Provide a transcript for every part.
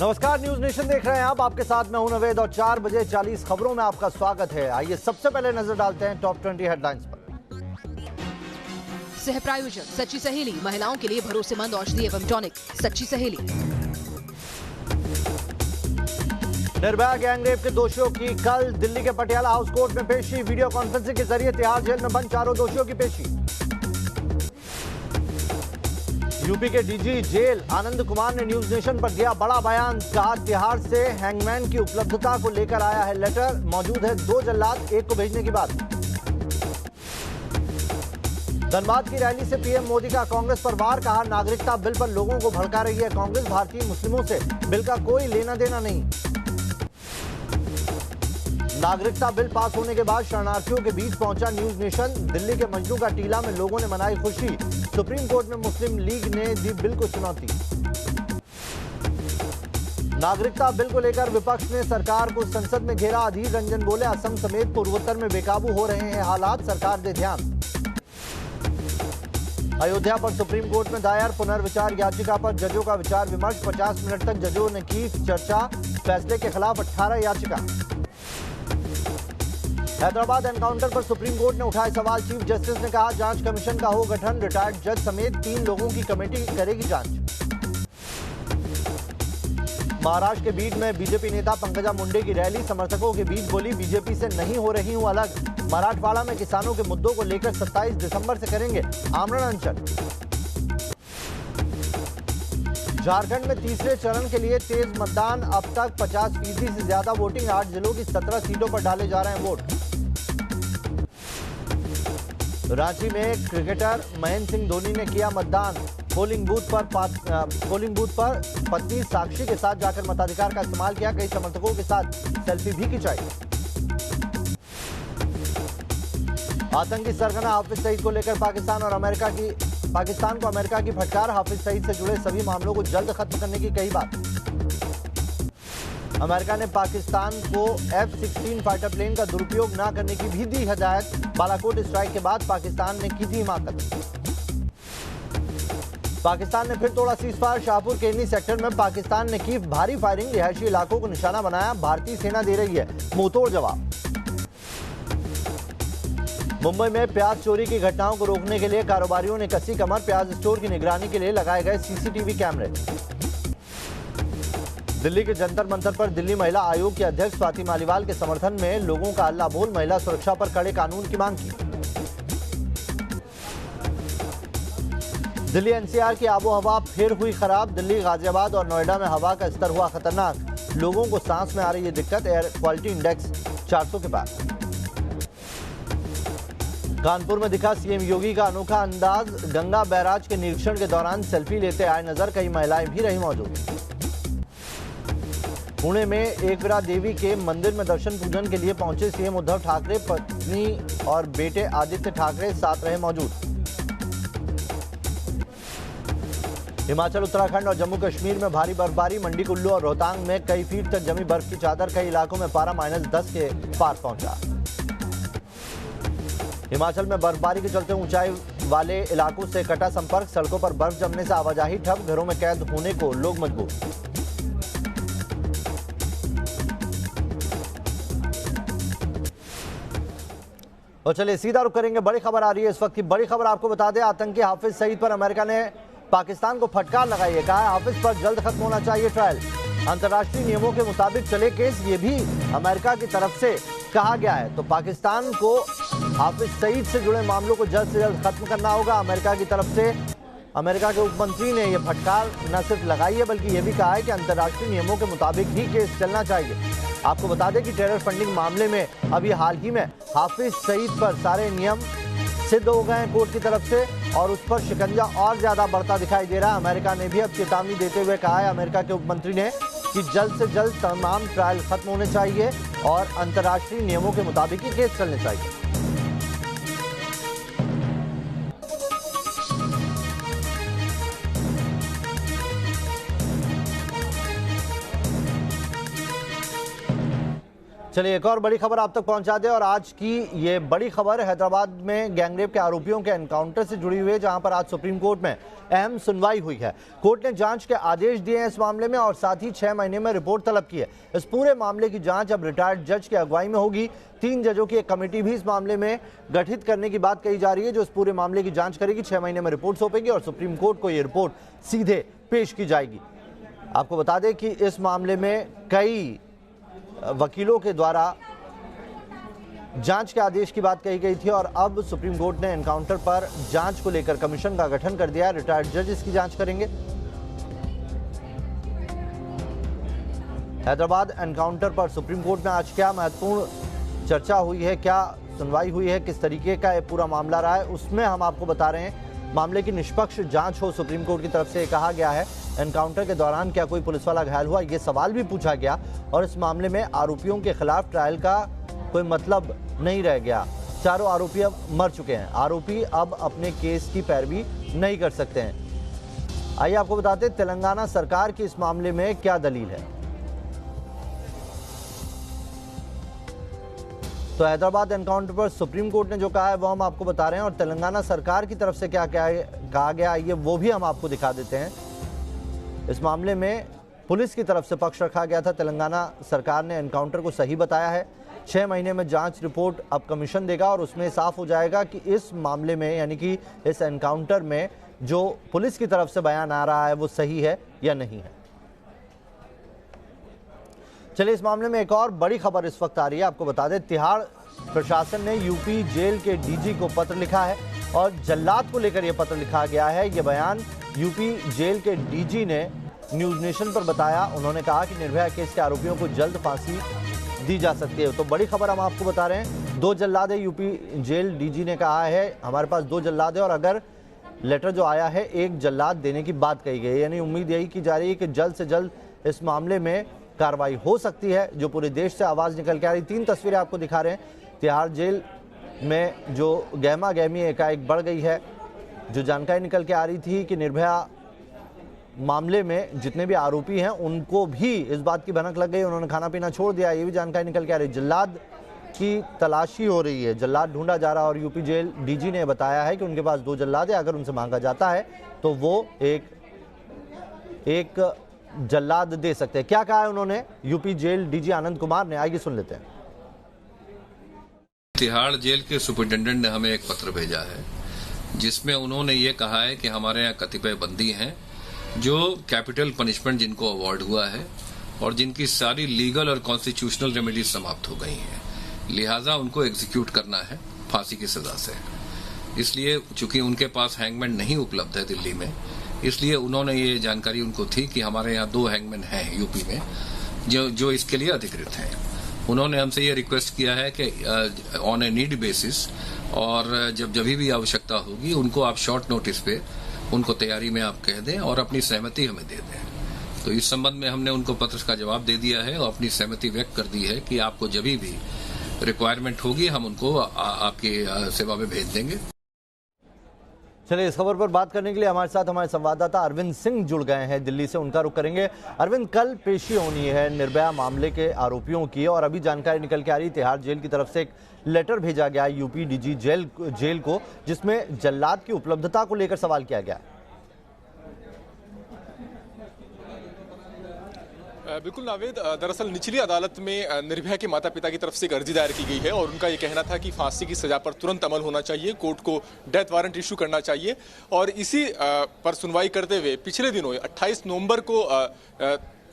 नमस्कार, news nation देख रहे हैं आप। आपके साथ मैं हूं नवेद और 4 बजे 40 खबरों में आपका स्वागत है। आइए सबसे पहले नजर डालते हैं टॉप 20 हेडलाइंस पर। सह प्रायोजक सच्ची सहेली, महिलाओं के लिए भरोसेमंद औषधि एवं टॉनिक सच्ची सहेली। निर्भया गैंगरेप के दोषियों की कल दिल्ली के पटियाला हाउस कोर्ट में पेशी। वीडियो कॉन्फ्रेंसिंग के जरिए तिहाड़ जेल में बंद चारों दोषियों की पेशी। यूपी के डीजी जेल आनंद कुमार ने न्यूज नेशन पर दिया बड़ा बयान। कहा, तिहाड़ से हैंगमैन की उपलब्धता को लेकर आया है लेटर। मौजूद है 2 जल्लाद, एक को भेजने की बात। धनबाद की रैली से पीएम मोदी का कांग्रेस पर वार। कहा, नागरिकता बिल पर लोगों को भड़का रही है कांग्रेस। भारतीय मुस्लिमों से बिल का कोई लेना देना नहीं। नागरिकता बिल पास होने के बाद शरणार्थियों के बीच पहुंचा न्यूज नेशन। दिल्ली के मजनू का टीला में लोगों ने मनाई खुशी। सुप्रीम कोर्ट में मुस्लिम लीग ने दी बिल को चुनौती। नागरिकता बिल को लेकर विपक्ष ने सरकार को संसद में घेरा। अधीर रंजन बोले, असम समेत पूर्वोत्तर में बेकाबू हो रहे हैं हालात, सरकार दे ध्यान। अयोध्या पर सुप्रीम कोर्ट में दायर पुनर्विचार याचिका पर जजों का विचार विमर्श। 50 मिनट तक जजों ने की चर्चा। फैसले के खिलाफ 18 याचिका। हैदराबाद एनकाउंटर पर सुप्रीम कोर्ट ने उठाए सवाल। चीफ जस्टिस ने कहा, जांच कमीशन का हो गठन। रिटायर्ड जज समेत 3 लोगों की कमेटी करेगी जांच। महाराष्ट्र के बीड में बीजेपी नेता पंकजा मुंडे की रैली। समर्थकों के बीच बोली, बीजेपी से नहीं हो रही हूं अलग। मराठवाड़ा में किसानों के मुद्दों को लेकर 27 दिसंबर से करेंगे आमरण अनशन। झारखंड में तीसरे चरण के लिए तेज मतदान। अब तक 50% से ज्यादा वोटिंग। 8 जिलों की 17 सीटों पर डाले जा रहे हैं वोट। रांची में क्रिकेटर महेंद्र सिंह धोनी ने किया मतदान। पोलिंग बूथ पर पत्नी साक्षी के साथ जाकर मताधिकार का इस्तेमाल किया। कई समर्थकों के साथ सेल्फी भी खिंचाई। आतंकी सरगना हाफिज सईद को लेकर पाकिस्तान को अमेरिका की फटकार। हाफिज सईद से जुड़े सभी मामलों को जल्द खत्म करने की कही बात। अमेरिका ने पाकिस्तान को F-16 फाइटर प्लेन का दुरुपयोग न करने की भी दी हिदायत। बालाकोट स्ट्राइक के बाद पाकिस्तान ने की थी हिमाकत। पाकिस्तान ने फिर तोड़ा सीजफायर। शाहपुर केनी सेक्टर में पाकिस्तान ने की भारी फायरिंग। रिहायशी इलाकों को निशाना बनाया। भारतीय सेना दे रही है मुंहतोड़ जवाब। मुंबई में प्याज चोरी की घटनाओं को रोकने के लिए कारोबारियों ने कसी कमर। प्याज स्टोर की निगरानी के लिए लगाए गए सीसीटीवी कैमरे। दिल्ली के जंतर मंतर पर दिल्ली महिला आयोग की अध्यक्ष स्वाति मालीवाल के समर्थन में लोगों का हल्ला बोल। महिला सुरक्षा पर कड़े कानून की मांग की। दिल्ली एनसीआर की आबोहवा फिर हुई खराब। दिल्ली, गाजियाबाद और नोएडा में हवा का स्तर हुआ खतरनाक। लोगों को सांस में आ रही है दिक्कत। एयर क्वालिटी इंडेक्स 400 के पार। कानपुर में दिखा सीएम योगी का अनोखा अंदाज। गंगा बैराज के निरीक्षण के दौरान सेल्फी लेते आए नजर। कई महिलाएं भी रही मौजूद। पुणे में एकविरा देवी के मंदिर में दर्शन पूजन के लिए पहुंचे सीएम उद्धव ठाकरे। पत्नी और बेटे आदित्य ठाकरे साथ रहे मौजूद। हिमाचल, उत्तराखंड और जम्मू कश्मीर में भारी बर्फबारी। मंडी, कुल्लू और रोहतांग में कई फीट तक जमी बर्फ की चादर। कई इलाकों में पारा -10 के पार पहुंचा। हिमाचल में बर्फबारी के चलते ऊंचाई वाले इलाकों से कटा संपर्क। सड़कों पर बर्फ जमने से आवाजाही ठप। घरों में कैद होने को लोग मजबूर। और चलिए सीधा रुख करेंगे, बड़ी खबर आ रही है इस वक्त की। बड़ी खबर आपको बता दें, आतंकी हाफिज सईद पर अमेरिका ने पाकिस्तान को फटकार लगाई है। कहा है, हाफिज पर जल्द खत्म होना चाहिए ट्रायल। अंतर्राष्ट्रीय नियमों के मुताबिक चले केस, ये भी अमेरिका की तरफ से कहा गया है। तो पाकिस्तान को हाफिज सईद से जुड़े मामलों को जल्द से जल्द खत्म करना होगा। अमेरिका की तरफ से अमेरिका के उप मंत्री ने यह फटकार न सिर्फ लगाई है बल्कि यह भी कहा है कि अंतर्राष्ट्रीय नियमों के मुताबिक ही केस चलना चाहिए। आपको बता दें कि टेरर फंडिंग मामले में अभी हाल ही में हाफिज सईद पर सारे नियम सिद्ध हो गए हैं कोर्ट की तरफ से और उस पर शिकंजा और ज्यादा बढ़ता दिखाई दे रहा है। अमेरिका ने भी अब चेतावनी देते हुए कहा है, अमेरिका के उप मंत्री ने, कि जल्द से जल्द तमाम ट्रायल खत्म होने चाहिए और अंतर्राष्ट्रीय नियमों के मुताबिक ही केस चलने चाहिए। चलिए एक और बड़ी खबर आप तक पहुंचा दें और आज की ये बड़ी खबर हैदराबाद में गैंगरेप के आरोपियों के एनकाउंटर से जुड़ी हुई है, जहां पर आज सुप्रीम कोर्ट में अहम सुनवाई हुई है। कोर्ट ने जांच के आदेश दिए हैं इस मामले में और साथ ही 6 महीने में रिपोर्ट तलब की है। इस पूरे मामले की जांच अब रिटायर्ड जज की अगुवाई में होगी। 3 जजों की एक कमेटी भी इस मामले में गठित करने की बात कही जा रही है, जो इस पूरे मामले की जांच करेगी। 6 महीने में रिपोर्ट सौंपेगी और सुप्रीम कोर्ट को यह रिपोर्ट सीधे पेश की जाएगी। आपको बता दें कि इस मामले में कई वकीलों के द्वारा जांच के आदेश की बात कही गई थी और अब सुप्रीम कोर्ट ने एनकाउंटर पर जांच को लेकर कमीशन का गठन कर दिया। रिटायर्ड जज इसकी जांच करेंगे। हैदराबाद एनकाउंटर पर सुप्रीम कोर्ट में आज क्या महत्वपूर्ण चर्चा हुई है, क्या सुनवाई हुई है, किस तरीके का ये पूरा मामला रहा है, उसमें हम आपको बता रहे हैं। मामले की निष्पक्ष जांच हो, सुप्रीम कोर्ट की तरफ से कहा गया है। एनकाउंटर के दौरान क्या कोई पुलिस वाला घायल हुआ, यह सवाल भी पूछा गया और इस मामले में आरोपियों के खिलाफ ट्रायल का कोई मतलब नहीं रह गया। चारों आरोपी अब मर चुके हैं। आरोपी अब अपने केस की पैरवी नहीं कर सकते हैं। आइए आपको बताते हैं तेलंगाना सरकार की इस मामले में क्या दलील है। तो हैदराबाद एनकाउंटर पर सुप्रीम कोर्ट ने जो कहा है वो हम आपको बता रहे हैं और तेलंगाना सरकार की तरफ से क्या कहा गया ये वो भी हम आपको दिखा देते हैं। इस मामले में पुलिस की तरफ से पक्ष रखा गया था। तेलंगाना सरकार ने एनकाउंटर को सही बताया है। 6 महीने में जांच रिपोर्ट अब कमीशन देगा और उसमें साफ हो जाएगा कि इस मामले में यानी कि इस एनकाउंटर में जो पुलिस की तरफ से बयान आ रहा है वो सही है या नहीं है। चलिए इस मामले में एक और बड़ी खबर इस वक्त आ रही है, आपको बता दें तिहाड़ प्रशासन ने यूपी जेल के डीजी को पत्र लिखा है और जल्लाद को लेकर यह पत्र लिखा गया है। यह बयान यूपी जेल के डीजी ने न्यूज नेशन पर बताया। उन्होंने कहा कि निर्भया केस के आरोपियों को जल्द फांसी दी जा सकती है। तो बड़ी खबर हम आपको बता रहे हैं, 2 जल्लाद है। यूपी जेल डीजी ने कहा है हमारे पास 2 जल्लाद है और अगर लेटर जो आया है 1 जल्लाद देने की बात कही गई है। यानी उम्मीद यही की जा रही है कि जल्द से जल्द इस मामले में कार्रवाई हो सकती है, जो पूरे देश से आवाज़ निकल के आ रही। 3 तस्वीरें आपको दिखा रहे हैं। तिहाड़ जेल में जो गहमा गहमी एकाएक बढ़ गई है, जो जानकारी निकल के आ रही थी कि निर्भया मामले में जितने भी आरोपी हैं उनको भी इस बात की भनक लग गई, उन्होंने खाना पीना छोड़ दिया, ये भी जानकारी निकल के आ रही। जल्लाद की तलाशी हो रही है, जल्लाद ढूंढा जा रहा है और यूपी जेल डीजी ने बताया है कि उनके पास 2 जल्लाद है। अगर उनसे मांगा जाता है तो वो एक जल्लाद दे सकते हैं। क्या कहा है उन्होंने UP jail DG Anand Kumar ने, आइए सुन लेते हैं। तिहाड़ जेल के सुपरिटेंडेंट ने हमें एक पत्र भेजा है जिसमें उन्होंने ये कहा है कि हमारे यहाँ कतिपय बंदी हैं जो कैपिटल पनिशमेंट जिनको अवार्ड हुआ है और जिनकी सारी लीगल और कॉन्स्टिट्यूशनल रेमेडीज समाप्त हो गई हैं, लिहाजा उनको एग्जीक्यूट करना है फांसी की सजा से। इसलिए चूंकि उनके पास हैंगमैन नहीं उपलब्ध है दिल्ली में, इसलिए उन्होंने ये जानकारी उनको थी कि हमारे यहाँ 2 हैंगमैन हैं यूपी में जो इसके लिए अधिकृत हैं। उन्होंने हमसे ये रिक्वेस्ट किया है कि ऑन ए नीड बेसिस और जब भी आवश्यकता होगी उनको आप शॉर्ट नोटिस पे उनको तैयारी में आप कह दें और अपनी सहमति हमें दे दें। तो इस संबंध में हमने उनको पत्र का जवाब दे दिया है और अपनी सहमति व्यक्त कर दी है कि आपको जब भी रिक्वायरमेंट होगी हम उनको आपकी सेवा में भेज देंगे। चलिए इस खबर पर बात करने के लिए हमारे साथ हमारे संवाददाता अरविंद सिंह जुड़ गए हैं दिल्ली से, उनका रुख करेंगे। अरविंद, कल पेशी होनी है निर्भया मामले के आरोपियों की और अभी जानकारी निकल के आ रही तिहाड़ जेल की तरफ से एक लेटर भेजा गया यूपी डीजी जेल को, जिसमें जल्लाद की उपलब्धता को लेकर सवाल किया गया। बिल्कुल नावेद, दरअसल निचली अदालत में निर्भया के माता पिता की तरफ से एक अर्जी दायर की गई है और उनका ये कहना था कि फांसी की सजा पर तुरंत अमल होना चाहिए, कोर्ट को डेथ वारंट इशू करना चाहिए। और इसी पर सुनवाई करते हुए पिछले दिनों 28 नवंबर को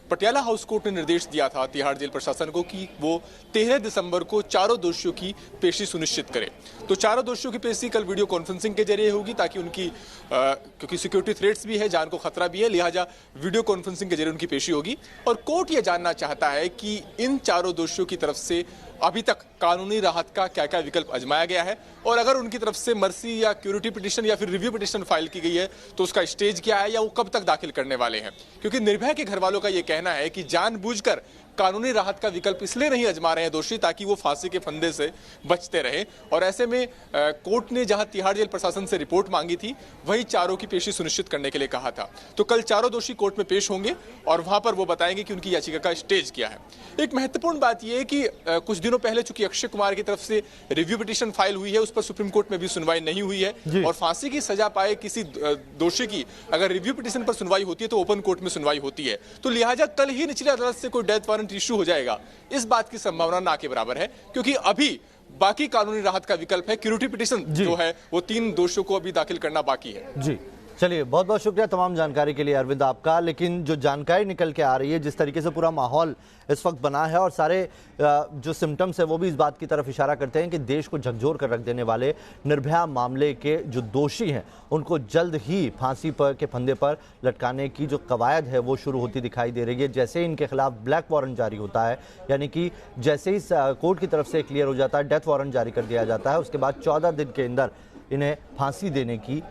पटियाला हाउस कोर्ट ने निर्देश दिया था तिहाड़ जेल प्रशासन को कि वो 13 दिसंबर को चारों दोषियों की पेशी सुनिश्चित करे। तो चारों दोषियों की पेशी कल वीडियो कॉन्फ्रेंसिंग के जरिए होगी ताकि उनकी क्योंकि सिक्योरिटी थ्रेट्स भी है, जान को खतरा भी है, लिहाजा वीडियो कॉन्फ्रेंसिंग के जरिए उनकी पेशी होगी। और कोर्ट ये जानना चाहता है कि इन चारों दोषियों की तरफ से अभी तक कानूनी राहत का क्या क्या विकल्प आजमाया गया है और अगर उनकी तरफ से मर्सी या क्यूरिटी पिटीशन या फिर रिव्यू पिटीशन फाइल की गई है तो उसका स्टेज क्या है या वो कब तक दाखिल करने वाले हैं। क्योंकि निर्भया के घर वालों का ये कहना है कि जानबूझकर कानूनी राहत का विकल्प इसलिए नहीं आजमा रहे हैं दोषी ताकि वो फांसी के फंदे से बचते रहे। और ऐसे में कोर्ट ने जहां तिहाड़ जेल प्रशासन से रिपोर्ट मांगी थी वही चारों की पेशी सुनिश्चित करने के लिए कहा था। तो कल चारों दोषी कोर्ट में पेश होंगे और वहां पर वो बताएंगे कि उनकी याचिका का स्टेज क्या है। एक महत्वपूर्ण बात यह है कि कुछ दिनों पहले चूंकि अक्षय कुमार की तरफ से रिव्यू पिटीशन फाइल हुई है, उस पर सुप्रीम कोर्ट में भी सुनवाई नहीं हुई है और फांसी की सजा पाए किसी दोषी की अगर रिव्यू पिटीशन पर सुनवाई होती है तो ओपन कोर्ट में सुनवाई होती है। तो लिहाजा कल ही निचली अदालत से कोई डेथ वारंट इशू हो जाएगा, इस बात की संभावना ना के बराबर है, क्योंकि अभी बाकी कानूनी राहत का विकल्प है। क्यूरेटिव पिटीशन जो है वो 3 दोषियों को अभी दाखिल करना बाकी है। जी चलिए, बहुत बहुत शुक्रिया तमाम जानकारी के लिए अरविंद आपका। लेकिन जो जानकारी निकल के आ रही है, जिस तरीके से पूरा माहौल इस वक्त बना है और सारे जो सिम्टम्स है वो भी इस बात की तरफ इशारा करते हैं कि देश को झकझोर कर रख देने वाले निर्भया मामले के जो दोषी हैं उनको जल्द ही फांसी पर के फंदे पर लटकाने की जो कवायद है वो शुरू होती दिखाई दे रही है। जैसे ही इनके खिलाफ ब्लैक वारंट जारी होता है, यानी कि जैसे ही कोर्ट की तरफ से क्लियर हो जाता है, डेथ वारंट जारी कर दिया जाता है, उसके बाद 14 दिन के अंदर इन्हें फांसी देने की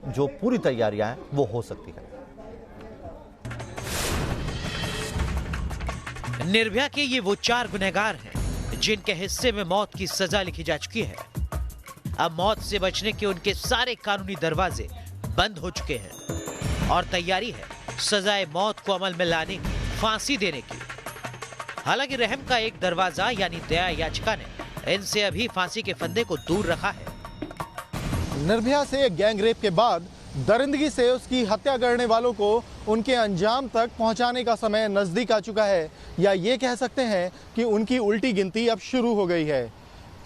जो पूरी तैयारियां हैं वो हो सकती है। निर्भया के ये वो 4 गुनहगार हैं जिनके हिस्से में मौत की सजा लिखी जा चुकी है। अब मौत से बचने के उनके सारे कानूनी दरवाजे बंद हो चुके हैं और तैयारी है सजाए मौत को अमल में लाने की, फांसी देने की। हालांकि रहम का एक दरवाजा यानी दया याचिका ने इनसे अभी फांसी के फंदे को दूर रखा है। निर्भया से गैंगरेप के बाद दरिंदगी से उसकी हत्या करने वालों को उनके अंजाम तक पहुंचाने का समय नजदीक आ चुका है, या ये कह सकते हैं कि उनकी उल्टी गिनती अब शुरू हो गई है।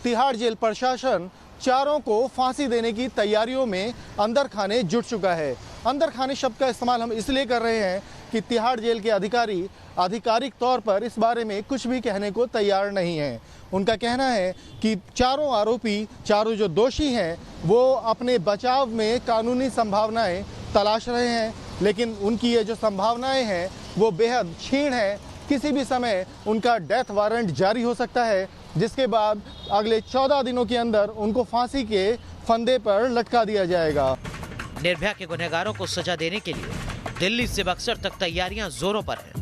तिहाड़ जेल प्रशासन चारों को फांसी देने की तैयारियों में अंदर खाने जुट चुका है। अंदर खाने शब्द का इस्तेमाल हम इसलिए कर रहे हैं कि तिहाड़ जेल के अधिकारी आधिकारिक तौर पर इस बारे में कुछ भी कहने को तैयार नहीं है। उनका कहना है कि चारों आरोपी, चारों जो दोषी हैं, वो अपने बचाव में कानूनी संभावनाएं तलाश रहे हैं, लेकिन उनकी ये जो संभावनाएं हैं वो बेहद क्षीण है। किसी भी समय उनका डेथ वारंट जारी हो सकता है, जिसके बाद अगले 14 दिनों के अंदर उनको फांसी के फंदे पर लटका दिया जाएगा। निर्भया के गुनहगारों को सजा देने के लिए दिल्ली से बक्सर तक तैयारियां जोरों पर हैं।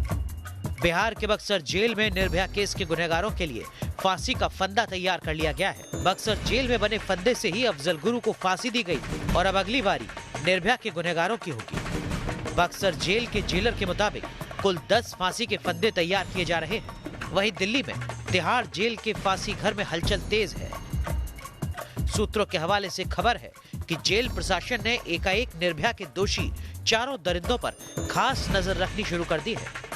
बिहार के बक्सर जेल में निर्भया केस के गुनहगारों के लिए फांसी का फंदा तैयार कर लिया गया है। बक्सर जेल में बने फंदे से ही अफजल गुरु को फांसी दी गई और अब अगली बारी निर्भया के गुनहगारों की होगी। बक्सर जेल के जेलर के मुताबिक कुल 10 फांसी के फंदे तैयार किए जा रहे हैं। वहीं दिल्ली में तिहाड़ जेल के फांसी घर में हलचल तेज है। सूत्रों के हवाले से खबर है कि जेल प्रशासन ने एकाएक निर्भया के दोषी चारों दरिंदों पर खास नजर रखनी शुरू कर दी है।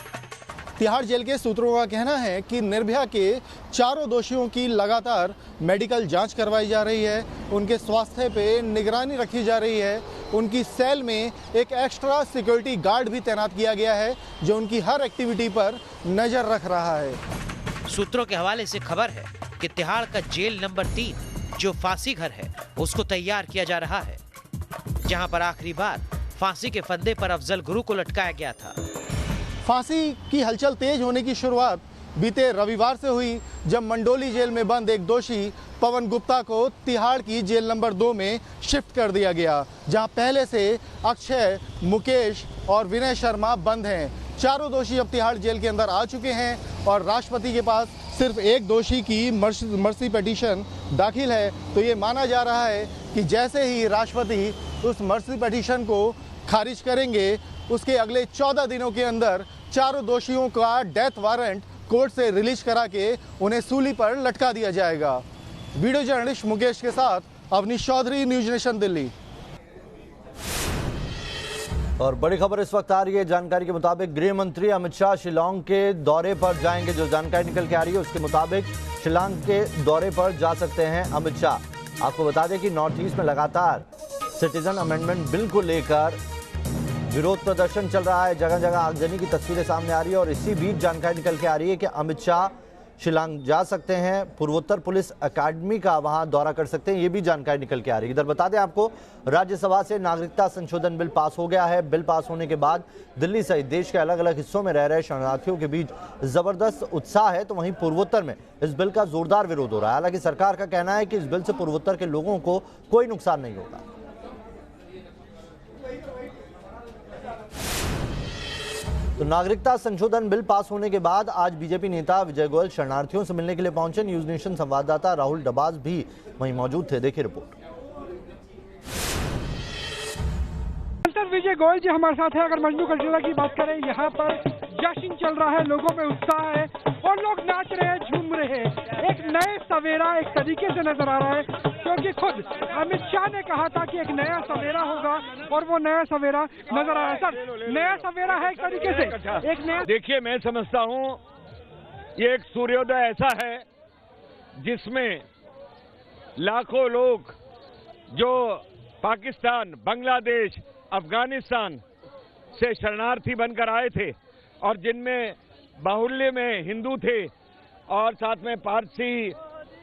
तिहाड़ जेल के सूत्रों का कहना है कि निर्भया के चारों दोषियों की लगातार मेडिकल जांच करवाई जा रही है, उनके स्वास्थ्य पे निगरानी रखी जा रही है। उनकी सेल में एक एक्स्ट्रा सिक्योरिटी गार्ड भी तैनात किया गया है जो उनकी हर एक्टिविटी पर नजर रख रहा है। सूत्रों के हवाले से खबर है कि तिहाड़ का जेल नंबर 3 जो फांसी घर है उसको तैयार किया जा रहा है, जहां पर आखिरी बार फांसी के फंदे पर अफजल गुरु को लटकाया गया था। फांसी की हलचल तेज होने की शुरुआत बीते रविवार से हुई, जब मंडोली जेल में बंद एक दोषी पवन गुप्ता को तिहाड़ की जेल नंबर 2 में शिफ्ट कर दिया गया, जहां पहले से अक्षय, मुकेश और विनय शर्मा बंद हैं। चारों दोषी अब तिहाड़ जेल के अंदर आ चुके हैं और राष्ट्रपति के पास सिर्फ एक दोषी की मर्सी पिटीशन दाखिल है। तो ये माना जा रहा है कि जैसे ही राष्ट्रपति उस मर्सी पिटीशन को खारिज करेंगे, उसके अगले 14 दिनों के अंदर चारों दोषियों का डेथ वारंट कोर्ट से रिलीज करा के उन्हें सूली पर लटका दिया जाएगा। वीडियो जर्नलिस्ट मुकेश के साथ अवनीश चौधरी, न्यूज नेशन दिल्ली। और बड़ी खबर इस वक्त आ रही है, जानकारी के मुताबिक गृह मंत्री अमित शाह शिलांग के दौरे पर जाएंगे। जो जानकारी निकल के आ रही है उसके मुताबिक शिलांग के दौरे पर जा सकते हैं अमित शाह। आपको बता दें कि नॉर्थ ईस्ट में लगातार सिटीजन अमेंडमेंट बिल को लेकर विरोध प्रदर्शन चल रहा है, जगह जगह आगजनी की तस्वीरें सामने आ रही है और इसी बीच जानकारी निकल के आ रही है कि अमित शाह शिलांग जा सकते हैं, पूर्वोत्तर पुलिस अकादमी का वहां दौरा कर सकते हैं, ये भी जानकारी निकल के आ रही है। इधर बता दें आपको, राज्यसभा से नागरिकता संशोधन बिल पास हो गया है। बिल पास होने के बाद दिल्ली सहित देश के अलग अलग हिस्सों में रह रहे शरणार्थियों के बीच जबरदस्त उत्साह है, तो वहीं पूर्वोत्तर में इस बिल का जोरदार विरोध हो रहा है। हालांकि सरकार का कहना है कि इस बिल से पूर्वोत्तर के लोगों को कोई नुकसान नहीं होगा। तो नागरिकता संशोधन बिल पास होने के बाद आज बीजेपी नेता विजय गोयल शरणार्थियों से मिलने के लिए पहुंचे। न्यूज नेशन संवाददाता राहुल डबाज भी वहीं मौजूद थे। देखिए रिपोर्ट। विजय गोयल जी हमारे साथ है। अगर मजनू कल्चर की बात करें, यहाँ पर जश्न चल रहा है, लोगों में उत्साह है और लोग नाच रहे हैं, झूम रहे हैं। एक नए सवेरा एक तरीके से नजर आ रहा है, क्योंकि खुद अमित शाह ने कहा था कि एक नया सवेरा होगा और वो नया सवेरा नजर आ रहा है। सर, नया सवेरा है एक तरीके से, एक नया। देखिए, मैं समझता हूँ ये एक सूर्योदय ऐसा है जिसमें लाखों लोग जो पाकिस्तान, बांग्लादेश, अफगानिस्तान से शरणार्थी बनकर आए थे और जिनमें बाहुल्य में हिंदू थे और साथ में पारसी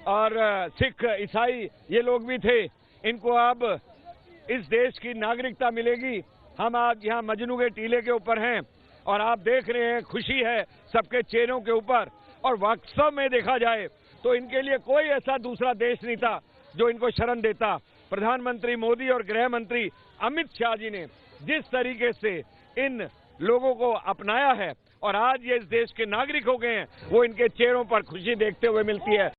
और सिख, ईसाई ये लोग भी थे, इनको अब इस देश की नागरिकता मिलेगी। हम आज यहाँ मजनू के टीले के ऊपर हैं और आप देख रहे हैं, खुशी है सबके चेहरों के ऊपर। और वास्तव में देखा जाए तो इनके लिए कोई ऐसा दूसरा देश नहीं था जो इनको शरण देता। प्रधानमंत्री मोदी और गृह मंत्री अमित शाह जी ने जिस तरीके से इन लोगों को अपनाया है और आज ये इस देश के नागरिक हो गए हैं, वो इनके चेहरों पर खुशी देखते हुए मिलती है।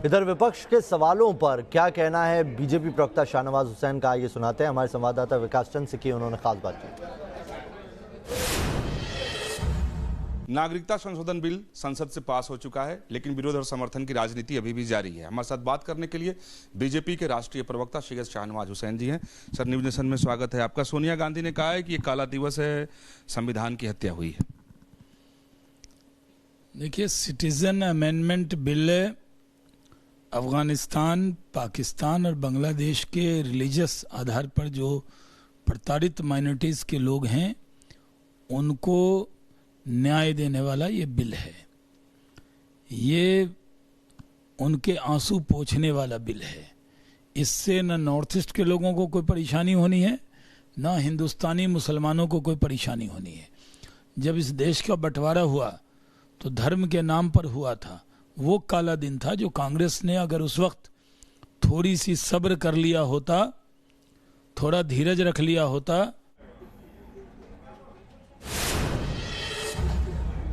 इधर विपक्ष के सवालों पर क्या कहना है बीजेपी प्रवक्ता शाहनवाज हुसैन का, ये सुनाते हैं। हमारे संवाददाता विकास चंद से की उन्होंने खास बातचीत। नागरिकता संशोधन बिल संसद से पास हो चुका है, लेकिन विरोध और समर्थन की राजनीति अभी भी जारी है। हमारे साथ बात करने के लिए बीजेपी के राष्ट्रीय प्रवक्ता सैयद शाहनवाज हुसैन जी हैं। सर, न्यूज नेशन में स्वागत है आपका। सोनिया गांधी ने कहा है कि ये काला दिवस है, संविधान की हत्या हुई है। देखिए, citizen amendment bill Afghanistan, Pakistan और बांग्लादेश के रिलीजियस आधार पर जो प्रताड़ित माइनॉरिटीज के लोग हैं उनको न्याय देने वाला ये बिल है। ये उनके आंसू पोंछने वाला बिल है। इससे न नॉर्थ ईस्ट के लोगों को कोई परेशानी होनी है, न हिंदुस्तानी मुसलमानों को कोई परेशानी होनी है। जब इस देश का बंटवारा हुआ तो धर्म के नाम पर हुआ था। वो काला दिन था जो कांग्रेस ने अगर उस वक्त थोड़ी सी सब्र कर लिया होता, थोड़ा धीरज रख लिया होता।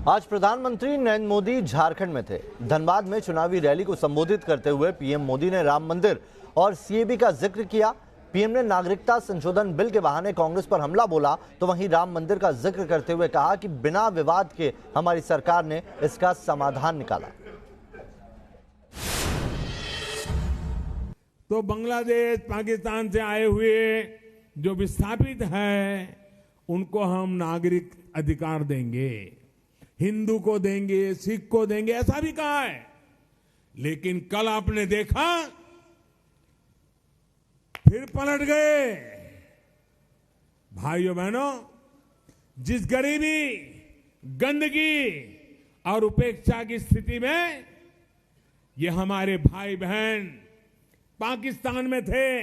आज प्रधानमंत्री नरेंद्र मोदी झारखंड में थे। धनबाद में चुनावी रैली को संबोधित करते हुए पीएम मोदी ने राम मंदिर और सीएबी का जिक्र किया। पीएम ने नागरिकता संशोधन बिल के बहाने कांग्रेस पर हमला बोला, तो वहीं राम मंदिर का जिक्र करते हुए कहा कि बिना विवाद के हमारी सरकार ने इसका समाधान निकाला। तो बांग्लादेश, पाकिस्तान से आए हुए जो विस्थापित हैं, उनको हम नागरिक अधिकार देंगे, हिंदू को देंगे, सिख को देंगे, ऐसा भी कहा है। लेकिन कल आपने देखा फिर पलट गए। भाइयों बहनों, जिस गरीबी, गंदगी और उपेक्षा की स्थिति में ये हमारे भाई बहन पाकिस्तान में थे,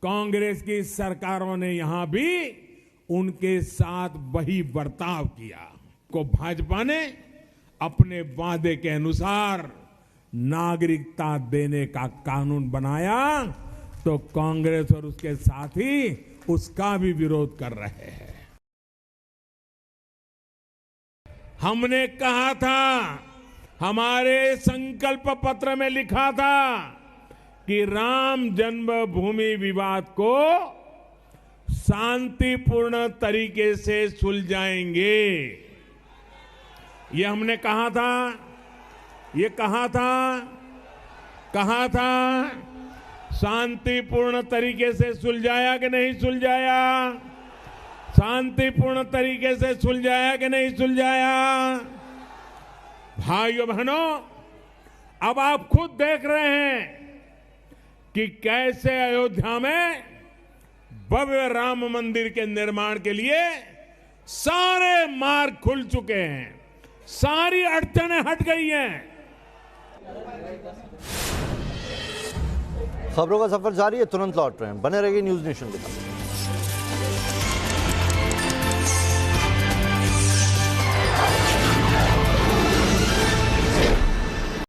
कांग्रेस की सरकारों ने यहां भी उनके साथ वही बर्ताव किया। को भाजपा ने अपने वादे के अनुसार नागरिकता देने का कानून बनाया, तो कांग्रेस और उसके साथी उसका भी विरोध कर रहे हैं। हमने कहा था, हमारे संकल्प पत्र में लिखा था कि राम जन्मभूमि विवाद को शांतिपूर्ण तरीके से सुलझाएंगे। ये हमने कहा था, ये कहा था शांतिपूर्ण तरीके से सुलझाया कि नहीं सुलझाया? शांतिपूर्ण तरीके से सुलझाया कि नहीं सुलझाया? भाइयों बहनों, अब आप खुद देख रहे हैं कि कैसे अयोध्या में भव्य राम मंदिर के निर्माण के लिए सारे मार्ग खुल चुके हैं, सारी अड़चनें हट गई हैं। खबरों का सफर जारी है, तुरंत लौट रहे हैं, बने रहिए न्यूज नेशन के साथ।